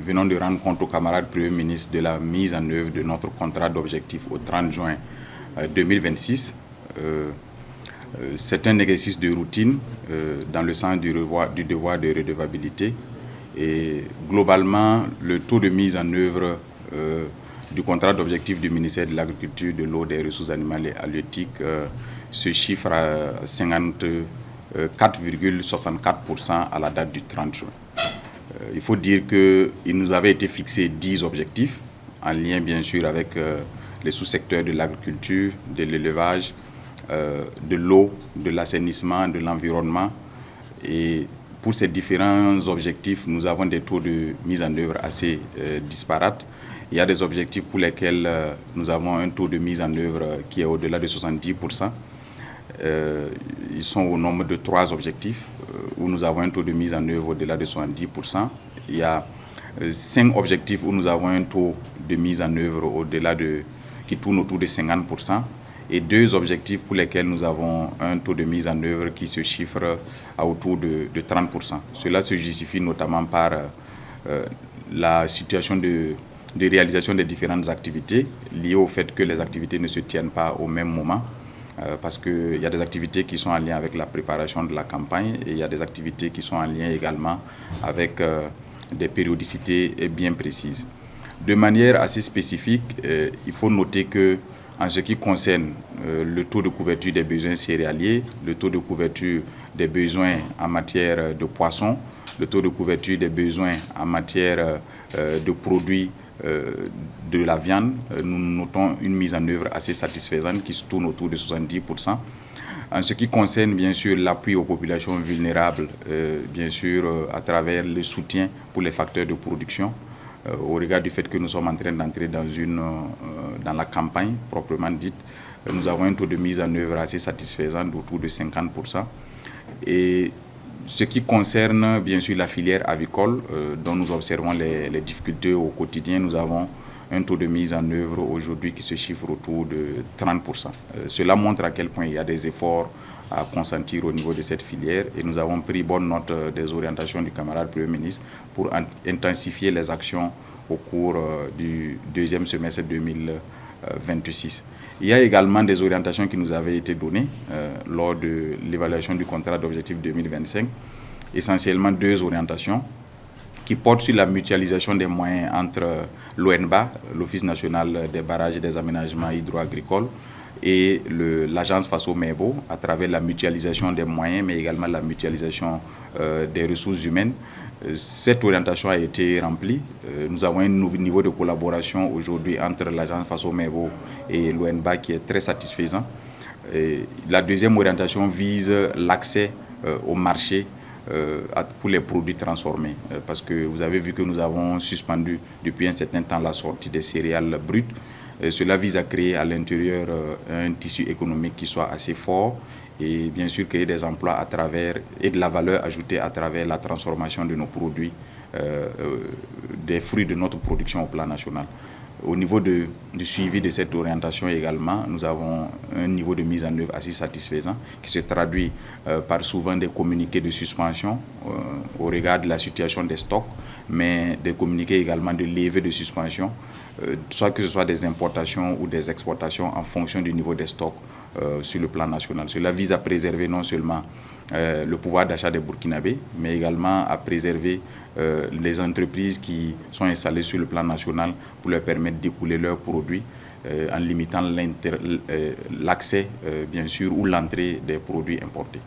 venons de rendre compte au camarade Premier ministre de la mise en œuvre de notre contrat d'objectif au 30 juin 2026. C'est un exercice de routine dans le sens du devoir de redevabilité. Et globalement, le taux de mise en œuvre du contrat d'objectif du ministère de l'Agriculture, de l'eau, des ressources animales et halieutiques se chiffre à 54,64% à la date du 30 juin. Il faut dire qu'il nous avait été fixé 10 objectifs, en lien bien sûr avec les sous-secteurs de l'agriculture, de l'élevage, de l'eau, de l'assainissement, de l'environnement. Et pour ces différents objectifs, nous avons des taux de mise en œuvre assez disparates. Il y a des objectifs pour lesquels nous avons un taux de mise en œuvre qui est au-delà de 70%. Ils sont au nombre de 3 objectifs où nous avons un taux de mise en œuvre au-delà de 70%. Il y a 5 objectifs où nous avons un taux de mise en œuvre qui tourne autour de 50%. Et 2 objectifs pour lesquels nous avons un taux de mise en œuvre qui se chiffre à autour de 30%. Cela se justifie notamment par la situation de réalisation des différentes activités liées au fait que les activités ne se tiennent pas au même moment. Parce qu'il y a des activités qui sont en lien avec la préparation de la campagne et il y a des activités qui sont en lien également avec des périodicités bien précises. De manière assez spécifique, il faut noter que en ce qui concerne le taux de couverture des besoins céréaliers, le taux de couverture des besoins en matière de poissons, le taux de couverture des besoins en matière de produits de la viande, nous notons une mise en œuvre assez satisfaisante qui se tourne autour de 70%. En ce qui concerne bien sûr l'appui aux populations vulnérables, bien sûr à travers le soutien pour les facteurs de production, au regard du fait que nous sommes en train d'entrer dans la campagne proprement dite, nous avons un taux de mise en œuvre assez satisfaisant d'autour de 50%. Et ce qui concerne bien sûr la filière avicole, dont nous observons les difficultés au quotidien, nous avons un taux de mise en œuvre aujourd'hui qui se chiffre autour de 30%. Cela montre à quel point il y a des efforts à consentir au niveau de cette filière et nous avons pris bonne note des orientations du camarade Premier ministre pour intensifier les actions au cours du deuxième semestre 2026. Il y a également des orientations qui nous avaient été données lors de l'évaluation du contrat d'objectif 2025, essentiellement 2 orientations qui portent sur la mutualisation des moyens entre l'ONBA, l'Office national des barrages et des aménagements hydro-agricoles, et l'agence FASO-MEBO, à travers la mutualisation des moyens, mais également la mutualisation des ressources humaines. Cette orientation a été remplie. Nous avons un niveau de collaboration aujourd'hui entre l'agence FASO-MEBO et l'ONBA qui est très satisfaisant. La deuxième orientation vise l'accès au marché pour les produits transformés. Parce que vous avez vu que nous avons suspendu depuis un certain temps la sortie des céréales brutes. Cela vise à créer à l'intérieur un tissu économique qui soit assez fort et bien sûr créer des emplois à travers et de la valeur ajoutée à travers la transformation de nos produits, des fruits de notre production au plan national. Au niveau du suivi de cette orientation également, nous avons un niveau de mise en œuvre assez satisfaisant qui se traduit par souvent des communiqués de suspension au regard de la situation des stocks, mais des communiqués également de levée de suspension, soit que ce soit des importations ou des exportations en fonction du niveau des stocks sur le plan national. Cela vise à préserver non seulement le pouvoir d'achat des Burkinabés, mais également à préserver les entreprises qui sont installées sur le plan national pour leur permettre d'écouler leurs produits en limitant l'accès, bien sûr, ou l'entrée des produits importés.